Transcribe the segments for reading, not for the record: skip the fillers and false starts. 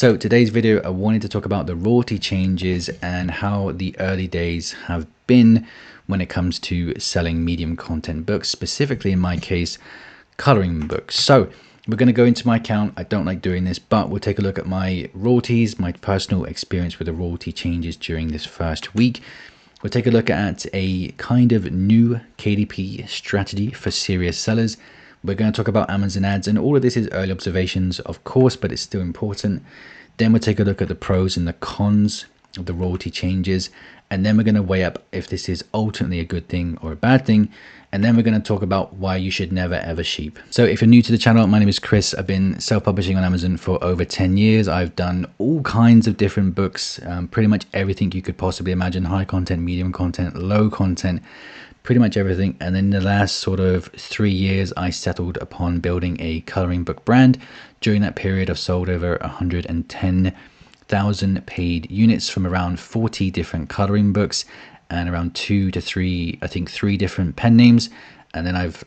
So today's video, I wanted to talk about the royalty changes and how the early days have been when it comes to selling medium content books, specifically in my case, coloring books. So we're going to go into my account. I don't like doing this, but we'll take a look at my royalties, my personal experience with the royalty changes during this first week. We'll take a look at a kind of new KDP strategy for serious sellers. We're going to talk about Amazon ads, and all of this is early observations, of course, but it's still important. Then we'll take a look at the pros and the cons of the royalty changes, and then we're going to weigh up if this is ultimately a good thing or a bad thing. And then we're going to talk about why you should never ever sheep. So if you're new to the channel, my name is Chris. I've been self-publishing on Amazon for over 10 years. I've done all kinds of different books, pretty much everything you could possibly imagine: high content, medium content, low content, pretty much everything. And then the last sort of 3 years, I settled upon building a coloring book brand. During that period, I've sold over 110,000 paid units from around 40 different coloring books and around 2 to 3, I think 3 different pen names. And then I've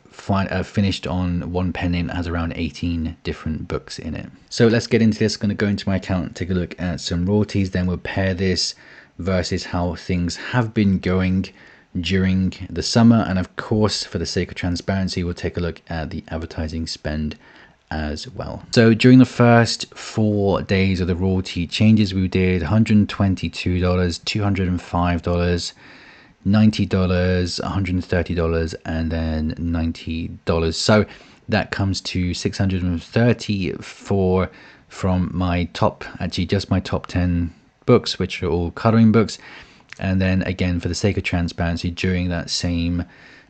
finished on one pen name that has around 18 different books in it. So let's get into this. I'm going to go into my account, take a look at some royalties, then we'll pair this versus how things have been going during the summer. And of course, for the sake of transparency, we'll take a look at the advertising spend as well. So during the first 4 days of the royalty changes, we did $122, $205, $90, $130, and then $90. So that comes to 634 from my top, actually just my top 10 books, which are all coloring books. And then again, for the sake of transparency, during that same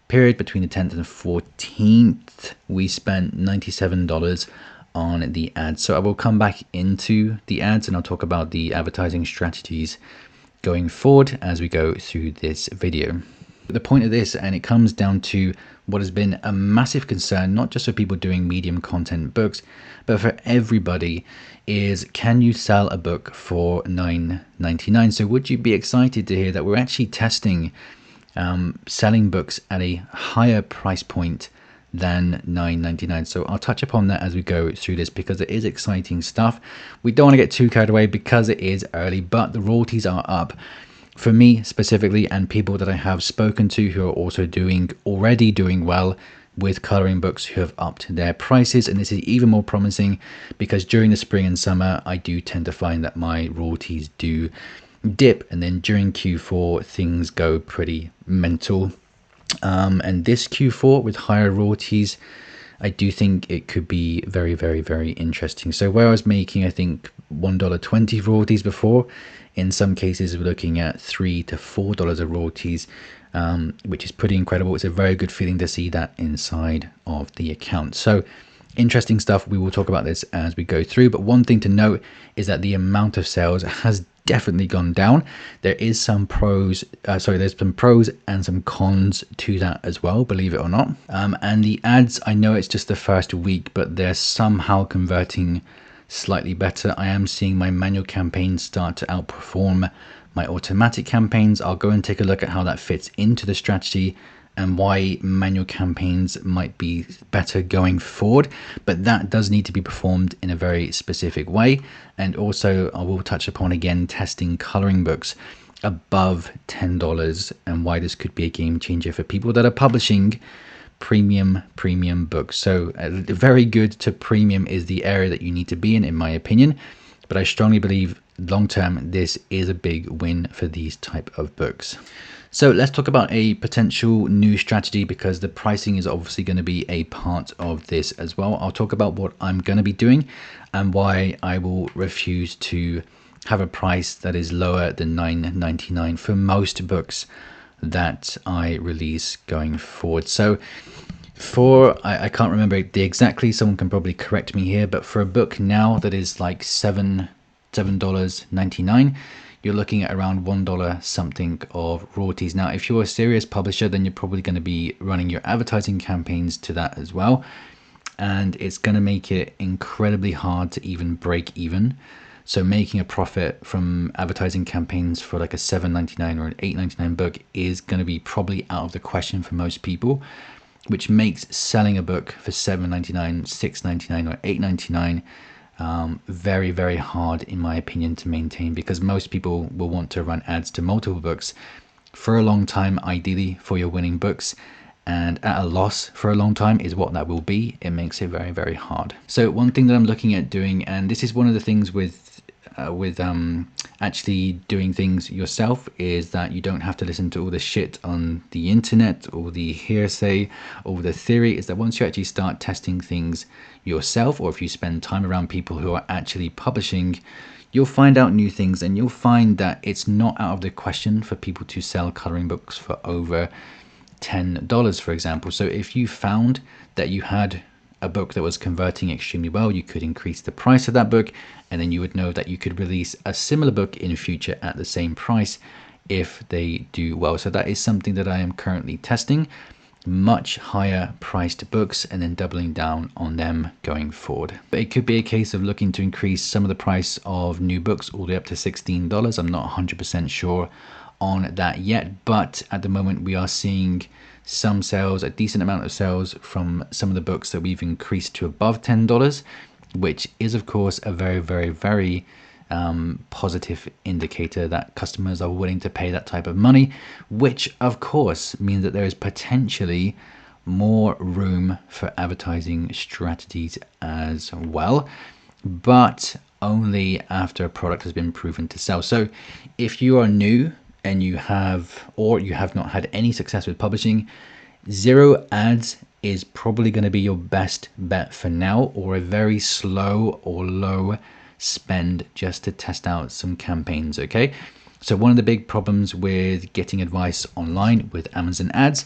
period between the 10th and the 14th, we spent $97 on the ads. So I will come back into the ads and I'll talk about the advertising strategies going forward as we go through this video. The point of this, and it comes down to what has been a massive concern, not just for people doing medium content books, but for everybody, is can you sell a book for $9.99? So would you be excited to hear that we're actually testing selling books at a higher price point than $9.99? So I'll touch upon that as we go through this, because it is exciting stuff. We don't want to get too carried away because it is early, but the royalties are up for me specifically, and people that I have spoken to who are also already doing well with coloring books, who have upped their prices. And this is even more promising because during the spring and summer, I do tend to find that my royalties do dip, and then during Q4 things go pretty mental. And this Q4 with higher royalties, I do think it could be very, very, very interesting. So where I was making, I think, $1.20 royalties before, in some cases we're looking at $3 to $4 of royalties, which is pretty incredible. It's a very good feeling to see that inside of the account. So interesting stuff. We will talk about this as we go through, but one thing to note is that the amount of sales has definitely gone down. There is some pros, there's some pros and some cons to that as well, believe it or not. And the ads, I know it's just the first week, but they're somehow converting slightly better. I am seeing my manual campaigns start to outperform my automatic campaigns. I'll go and take a look at how that fits into the strategy and why manual campaigns might be better going forward, but that does need to be performed in a very specific way. And also I will touch upon again testing coloring books above $10 and why this could be a game changer for people that are publishing premium books. So very good to premium is the area that you need to be in my opinion, but I strongly believe long term this is a big win for these type of books. So let's talk about a potential new strategy, because the pricing is obviously going to be a part of this as well. I'll talk about what I'm going to be doing and why I will refuse to have a price that is lower than $9.99 for most books that I release going forward. So I can't remember the exactly, someone can probably correct me here, but for a book now that is like $7.99, you're looking at around $1 something of royalties. Now, if you're a serious publisher, then you're probably going to be running your advertising campaigns to that as well. And it's going to make it incredibly hard to even break even. So making a profit from advertising campaigns for like a $7.99 or an $8.99 book is going to be probably out of the question for most people, which makes selling a book for $7.99, $6.99 or $8.99 very, very hard in my opinion to maintain, because most people will want to run ads to multiple books for a long time, ideally for your winning books, and at a loss for a long time is what that will be. It makes it very, very hard. So one thing that I'm looking at doing, and this is one of the things with actually doing things yourself, is that you don't have to listen to all the shit on the internet, all the hearsay, all the theory. Is that once you actually start testing things yourself, or if you spend time around people who are actually publishing, you'll find out new things, and you'll find that it's not out of the question for people to sell coloring books for over $10, for example. So if you found that you had a book that was converting extremely well, you could increase the price of that book, and then you would know that you could release a similar book in future at the same price if they do well. So that is something that I am currently testing, much higher priced books, and then doubling down on them going forward. But it could be a case of looking to increase some of the price of new books all the way up to $16. I'm not 100% sure on that yet, but at the moment we are seeing some sales, a decent amount of sales from some of the books that we've increased to above $10, which is of course a very, very, very positive indicator that customers are willing to pay that type of money, which of course means that there is potentially more room for advertising strategies as well, but only after a product has been proven to sell. So if you are new and you have not had any success with publishing, zero ads is probably going to be your best bet for now, or a very slow or low spend just to test out some campaigns. Okay, so one of the big problems with getting advice online with Amazon ads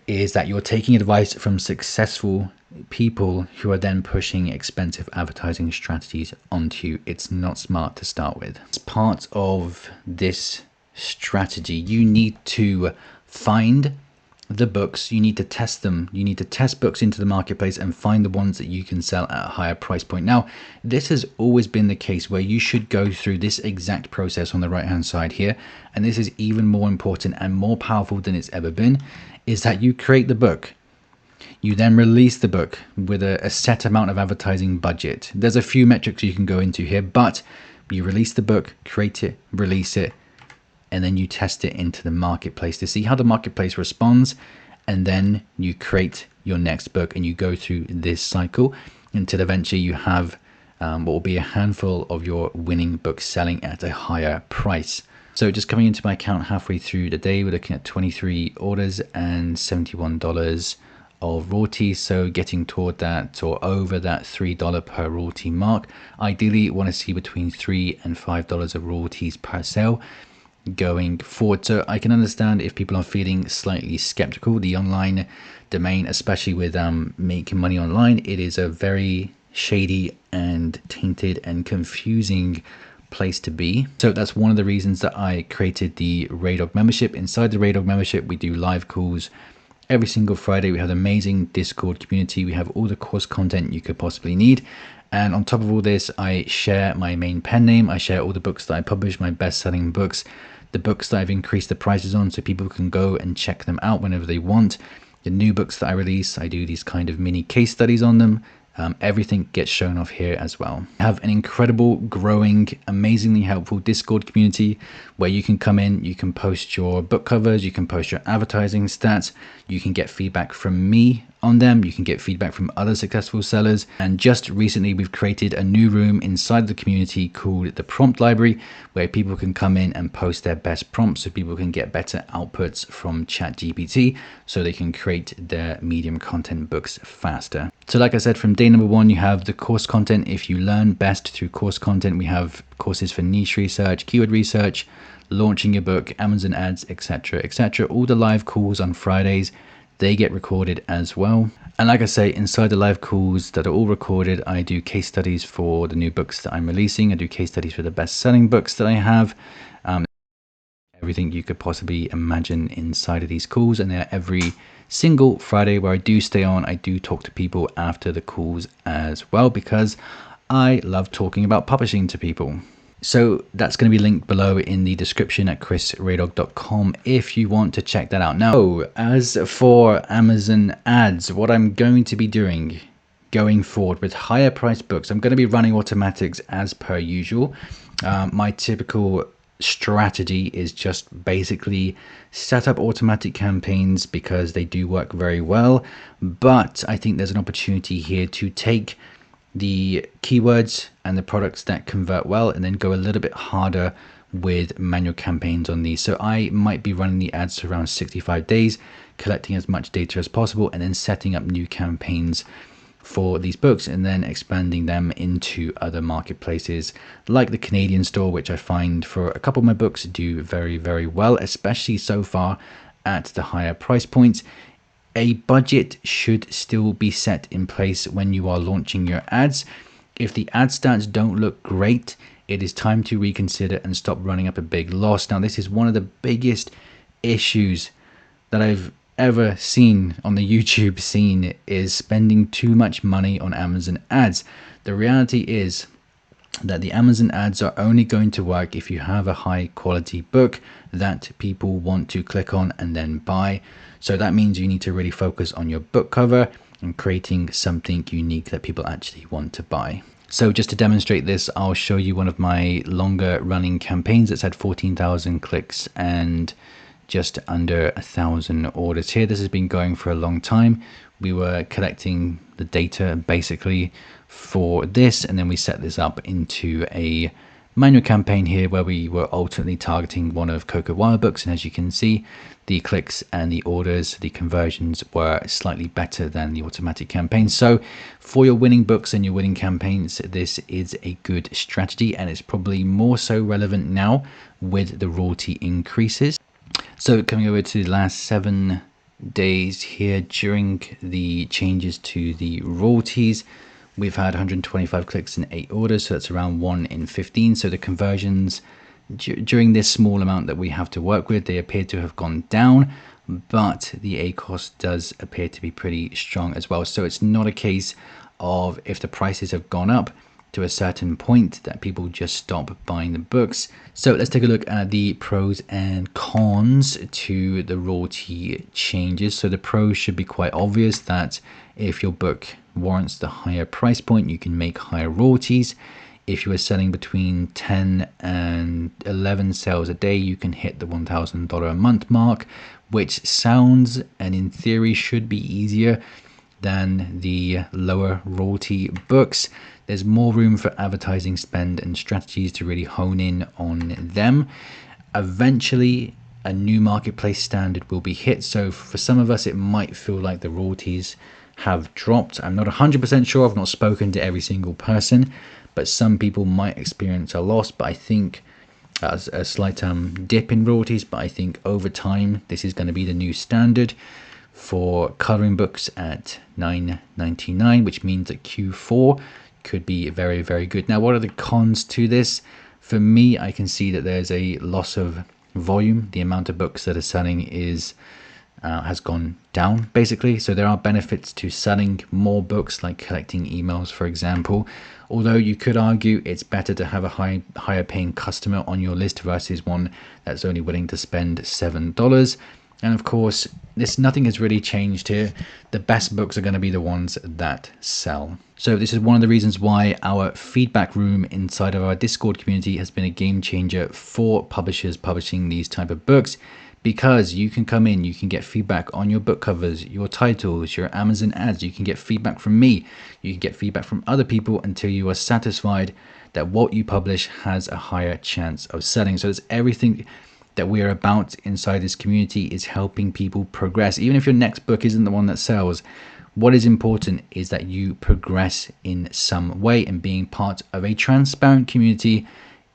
is that you're taking advice from successful people who are then pushing expensive advertising strategies onto you. It's not smart to start with. As part of this strategy, you need to find the books, you need to test them, you need to test books into the marketplace and find the ones that you can sell at a higher price point. Now, this has always been the case where you should go through this exact process on the right hand side here, and this is even more important and more powerful than it's ever been, is that you create the book. You then release the book with a set amount of advertising budget. There's a few metrics you can go into here, but you release the book, create it, release it, and then you test it into the marketplace to see how the marketplace responds, and then you create your next book, and you go through this cycle until eventually you have what will be a handful of your winning books selling at a higher price. So just coming into my account halfway through the day, we're looking at 23 orders and $71 of royalties, so getting toward that or over that $3 per royalty mark. Ideally you want to see between $3 and $5 of royalties per sale going forward. So I can understand if people are feeling slightly skeptical. The online domain, especially with making money online, it is a very shady and tainted and confusing place to be. So that's one of the reasons that I created the Raydog membership. Inside the Raydog membership, we do live calls every single Friday. We have an amazing Discord community. We have all the course content you could possibly need. And on top of all this, I share my main pen name. I share all the books that I publish, my best-selling books, the books that I've increased the prices on, so people can go and check them out whenever they want. The new books that I release, I do these kind of mini case studies on them. Everything gets shown off here as well. I have an incredible, growing, amazingly helpful Discord community where you can come in, you can post your book covers, you can post your advertising stats, you can get feedback from me on them, you can get feedback from other successful sellers. And just recently we've created a new room inside the community called the Prompt Library, where people can come in and post their best prompts so people can get better outputs from ChatGPT so they can create their medium content books faster. So like I said, from day number one, you have the course content. If you learn best through course content, we have courses for niche research, keyword research, launching your book, Amazon ads, etc., etc. All the live calls on Fridays, they get recorded as well. And like I say, inside the live calls that are all recorded, I do case studies for the new books that I'm releasing. I do case studies for the best-selling books that I have. Everything you could possibly imagine inside of these calls, and they're every single Friday where I do stay on. I do talk to people after the calls as well, because I love talking about publishing to people. So that's going to be linked below in the description at chrisraydog.com if you want to check that out. Now, as for Amazon ads, what I'm going to be doing going forward with higher priced books, I'm going to be running automatics as per usual. My typical strategy is just basically set up automatic campaigns because they do work very well. But I think there's an opportunity here to take the keywords and the products that convert well and then go a little bit harder with manual campaigns on these. So I might be running the ads for around 65 days, collecting as much data as possible, and then setting up new campaigns for these books and then expanding them into other marketplaces like the Canadian store, which I find for a couple of my books do very, very well, especially so far at the higher price points. A budget should still be set in place when you are launching your ads. If the ad stats don't look great, it is time to reconsider and stop running up a big loss. Now, this is one of the biggest issues that I've ever seen on the YouTube scene, is spending too much money on Amazon ads. The reality is that the Amazon ads are only going to work if you have a high quality book that people want to click on and then buy. So that means you need to really focus on your book cover and creating something unique that people actually want to buy. So just to demonstrate this, I'll show you one of my longer running campaigns that's had 14,000 clicks and just under 1,000 orders here. This has been going for a long time. We were collecting the data basically for this, and then we set this up into a manual campaign here where we were ultimately targeting one of Coco Wild books. And as you can see, the clicks and the orders, the conversions were slightly better than the automatic campaign. So for your winning books and your winning campaigns, this is a good strategy, and it's probably more so relevant now with the royalty increases. So coming over to the last 7 days here, during the changes to the royalties, we've had 125 clicks and 8 orders, so that's around 1 in 15. So the conversions during this small amount that we have to work with, they appear to have gone down, but the ACoS does appear to be pretty strong as well. So it's not a case of if the prices have gone up to a certain point that people just stop buying the books. So let's take a look at the pros and cons to the royalty changes. So the pros should be quite obvious, that if your book warrants the higher price point, you can make higher royalties. If you are selling between 10 and 11 sales a day, you can hit the $1,000 a month mark, which sounds and in theory should be easier than the lower royalty books. There's more room for advertising spend and strategies to really hone in on them. Eventually, a new marketplace standard will be hit. So for some of us, it might feel like the royalties have dropped. I'm not 100% sure. I've not spoken to every single person, but some people might experience a loss. But I think as a slight dip in royalties, but I think over time, this is going to be the new standard for coloring books at $9.99, which means that Q4 could be very, very good. Now, what are the cons to this? For me, I can see that there's a loss of volume. The amount of books that are selling is has gone down basically. So there are benefits to selling more books, like collecting emails, for example. Although you could argue it's better to have a higher paying customer on your list versus one that's only willing to spend $7. And of course, nothing has really changed here. The best books are going to be the ones that sell. So this is one of the reasons why our feedback room inside of our Discord community has been a game changer for publishers publishing these type of books, because you can come in, you can get feedback on your book covers, your titles, your Amazon ads. You can get feedback from me, you can get feedback from other people until you are satisfied that what you publish has a higher chance of selling. So it's everything that we are about inside this community is helping people progress. Even if your next book isn't the one that sells, what is important is that you progress in some way, and being part of a transparent community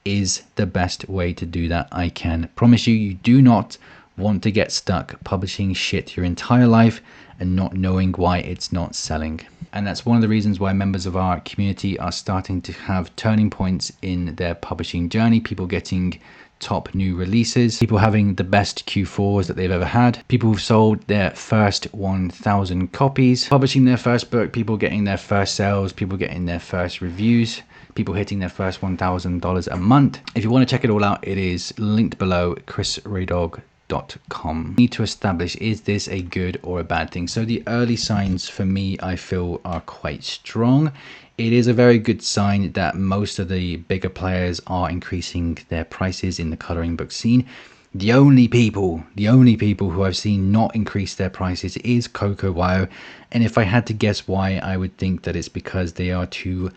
is the best way to do that. I can promise you, you do not want to get stuck publishing shit your entire life and not knowing why it's not selling. And that's one of the reasons why members of our community are starting to have turning points in their publishing journey. People getting top new releases, people having the best Q4s that they've ever had, people who've sold their first 1,000 copies, publishing their first book, people getting their first sales, people getting their first reviews, people hitting their first $1,000 a month. If you want to check it all out, it is linked below, chrisraydog.com. Raydog.com. Need to establish, is this a good or a bad thing? So the early signs for me, I feel, are quite strong. It is a very good sign that most of the bigger players are increasing their prices in the coloring book scene. The only people who I've seen not increase their prices is CocoWire. And if I had to guess why, I would think that it's because they are too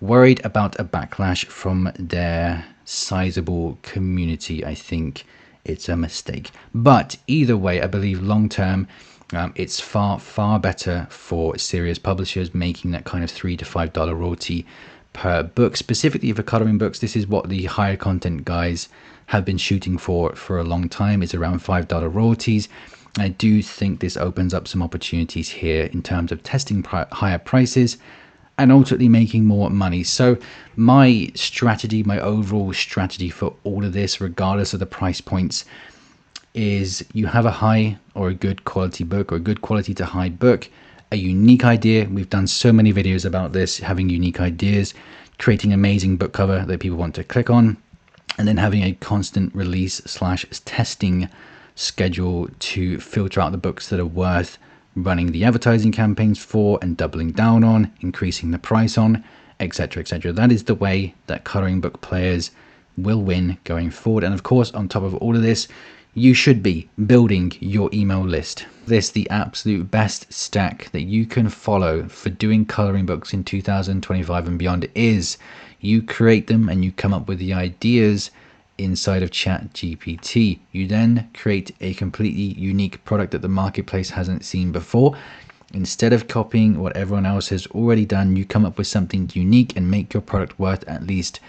worried about a backlash from their sizable community. I think it's a mistake. But either way, I believe long term, it's far better for serious publishers making that kind of $3 to $5 royalty per book. Specifically for coloring books, this is what the higher content guys have been shooting for a long time. It's around $5 royalties. I do think this opens up some opportunities here in terms of testing higher prices and ultimately making more money. So my strategy, my overall strategy for all of this, regardless of the price points, is you have a high or a good quality book, or a good quality to high book, a unique idea. We've done so many videos about this, having unique ideas, creating amazing book cover that people want to click on, and then having a constant release / testing schedule to filter out the books that are worth running the advertising campaigns for and doubling down on, increasing the price on, etc, etc. That is the way that coloring book players will win going forward. And of course, on top of all of this, you should be building your email list. This the absolute best stack that you can follow for doing coloring books in 2025 and beyond is you create them and you come up with the ideas inside of ChatGPT. You then create a completely unique product that the marketplace hasn't seen before. Instead of copying what everyone else has already done, you come up with something unique and make your product worth at least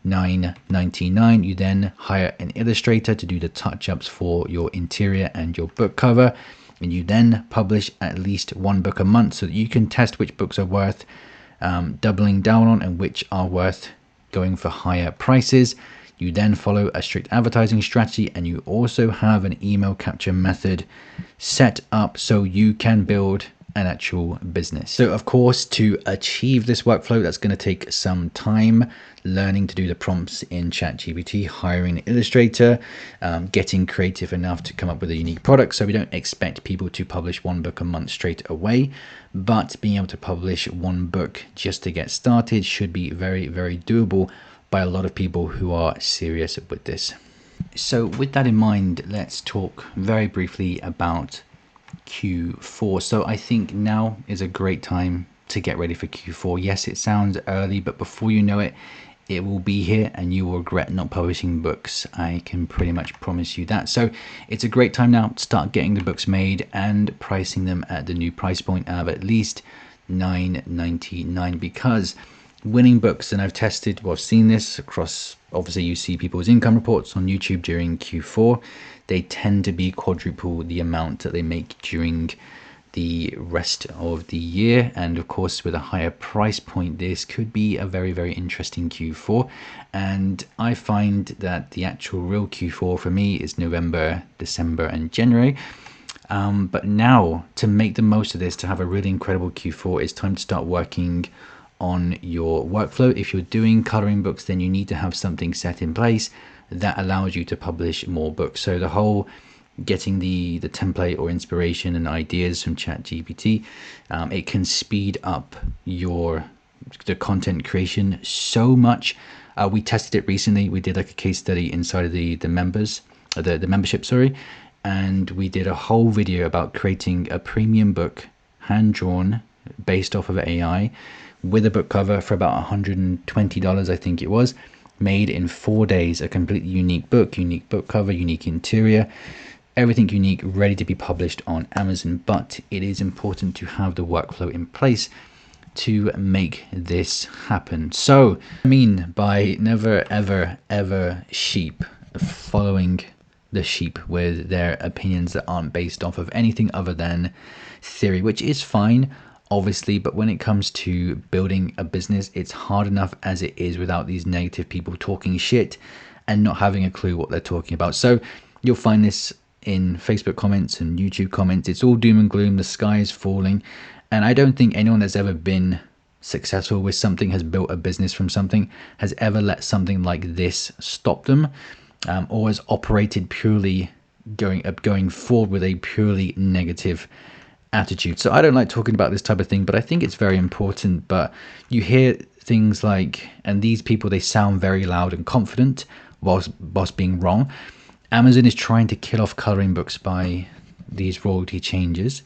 $9.99. You then hire an illustrator to do the touch-ups for your interior and your book cover, and you then publish at least one book a month so that you can test which books are worth doubling down on and which are worth going for higher prices. You then follow a strict advertising strategy, and you also have an email capture method set up so you can build an actual business. So of course, to achieve this workflow, that's going to take some time learning to do the prompts in ChatGPT, hiring an illustrator, getting creative enough to come up with a unique product. So we don't expect people to publish one book a month straight away, but being able to publish one book just to get started should be very, very doable by a lot of people who are serious with this. So with that in mind, let's talk very briefly about Q4. So I think now is a great time to get ready for Q4. Yes, it sounds early, but before you know it, it will be here and you will regret not publishing books. I can pretty much promise you that. So it's a great time now to start getting the books made and pricing them at the new price point of at least $9.99, because winning books, and I've tested, well, I've seen this across, obviously you see people's income reports on YouTube during Q4, they tend to be quadruple the amount that they make during the rest of the year. And of course, with a higher price point, this could be a very, very interesting Q4. And I find that the actual real Q4 for me is November, December, and January. But now, to make the most of this, to have a really incredible Q4, it's time to start working on your workflow. If you're doing coloring books, then you need to have something set in place that allows you to publish more books. So the whole getting the template or inspiration and ideas from ChatGPT, it can speed up the content creation so much. We tested it recently. We did like a case study inside of the membership, sorry, and we did a whole video about creating a premium book, hand drawn, based off of AI, with a book cover for about $120, I think it was, made in 4 days, a completely unique book cover, unique interior, everything unique, ready to be published on Amazon. But it is important to have the workflow in place to make this happen. So I mean by never ever sheep following the sheep with their opinions that aren't based off of anything other than theory, which is fine, obviously, but when it comes to building a business, it's hard enough as it is without these negative people talking shit and not having a clue what they're talking about. So you'll find this in Facebook comments and YouTube comments. It's all doom and gloom, the sky is falling, and I don't think anyone that's ever been successful with something, has built a business from something, has ever let something like this stop them, or has operated purely going forward with a purely negative attitude. So I don't like talking about this type of thing, but I think it's very important. But you hear things like, and these people, they sound very loud and confident whilst being wrong. Amazon is trying to kill off coloring books by these royalty changes.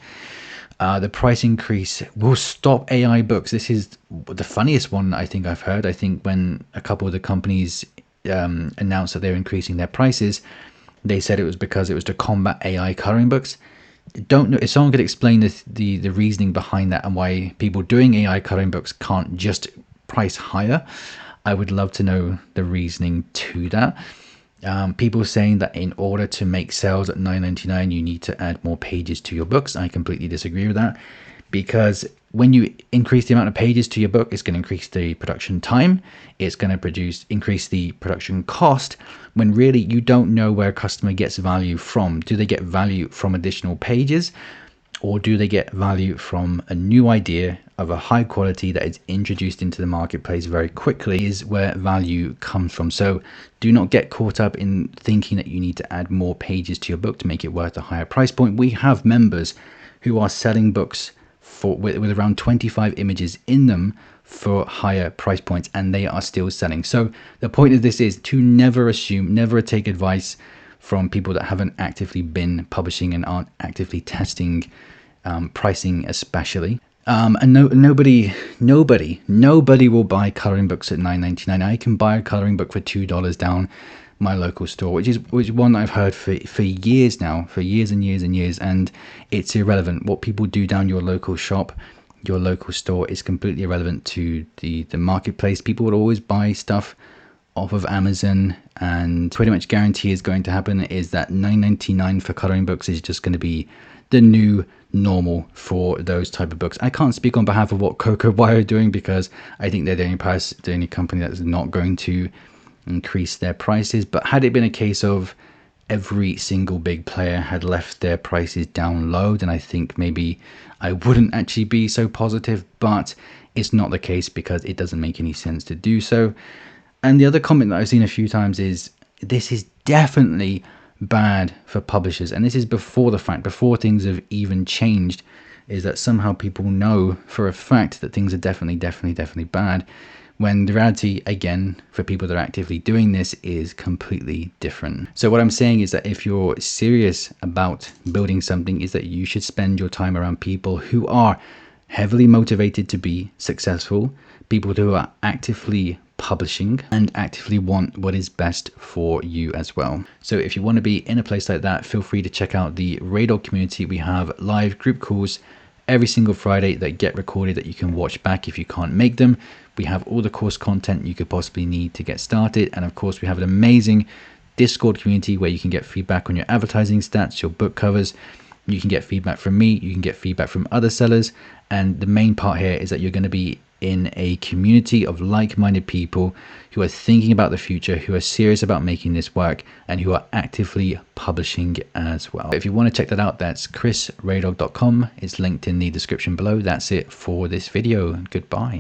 The price increase will stop AI books. This is the funniest one I think I've heard. I think when a couple of the companies announced that they're increasing their prices, they said it was because it was to combat AI coloring books. Don't know if someone could explain the reasoning behind that and why people doing AI coloring books can't just price higher. I would love to know the reasoning to that. People saying that in order to make sales at $9.99 you need to add more pages to your books. I completely disagree with that, because when you increase the amount of pages to your book, it's going to increase the production time, it's going to increase the production cost, when really you don't know where a customer gets value from. Do they get value from additional pages, or do they get value from a new idea of a high quality that is introduced into the marketplace very quickly, is where value comes from. So do not get caught up in thinking that you need to add more pages to your book to make it worth a higher price point. We have members who are selling books with around 25 images in them for higher price points, and they are still selling. So the point of this is to never assume, never take advice from people that haven't actively been publishing and aren't actively testing pricing especially. And nobody will buy coloring books at $9.99. I can buy a coloring book for $2 down my local store, which is one that I've heard for years now, for years and years and years, and it's irrelevant. What people do down your local shop, your local store, is completely irrelevant to the marketplace. People would always buy stuff off of Amazon, and pretty much guarantee is going to happen is that $9.99 for coloring books is just going to be the new normal for those type of books. I can't speak on behalf of what Cocoa Wire are doing, because I think they're the only company that's not going to increase their prices. But had it been a case of every single big player had left their prices down low, then I think maybe I wouldn't actually be so positive. But it's not the case, because it doesn't make any sense to do so. And the other comment that I've seen a few times is, this is definitely bad for publishers, and this is before the fact, before things have even changed, is that somehow people know for a fact that things are definitely bad, when the reality, again, for people that are actively doing this, is completely different. So what I'm saying is that if you're serious about building something, is that you should spend your time around people who are heavily motivated to be successful, people who are actively publishing and actively want what is best for you as well. So if you want to be in a place like that, feel free to check out the Raydog community. We have live group calls every single Friday that get recorded that you can watch back if you can't make them. We have all the course content you could possibly need to get started, and of course we have an amazing Discord community where you can get feedback on your advertising stats, your book covers. You can get feedback from me, you can get feedback from other sellers, and the main part here is that you're going to be in a community of like-minded people who are thinking about the future, who are serious about making this work, and who are actively publishing as well. If you want to check that out, that's chrisraydog.com. It's linked in the description below. That's it for this video. Goodbye.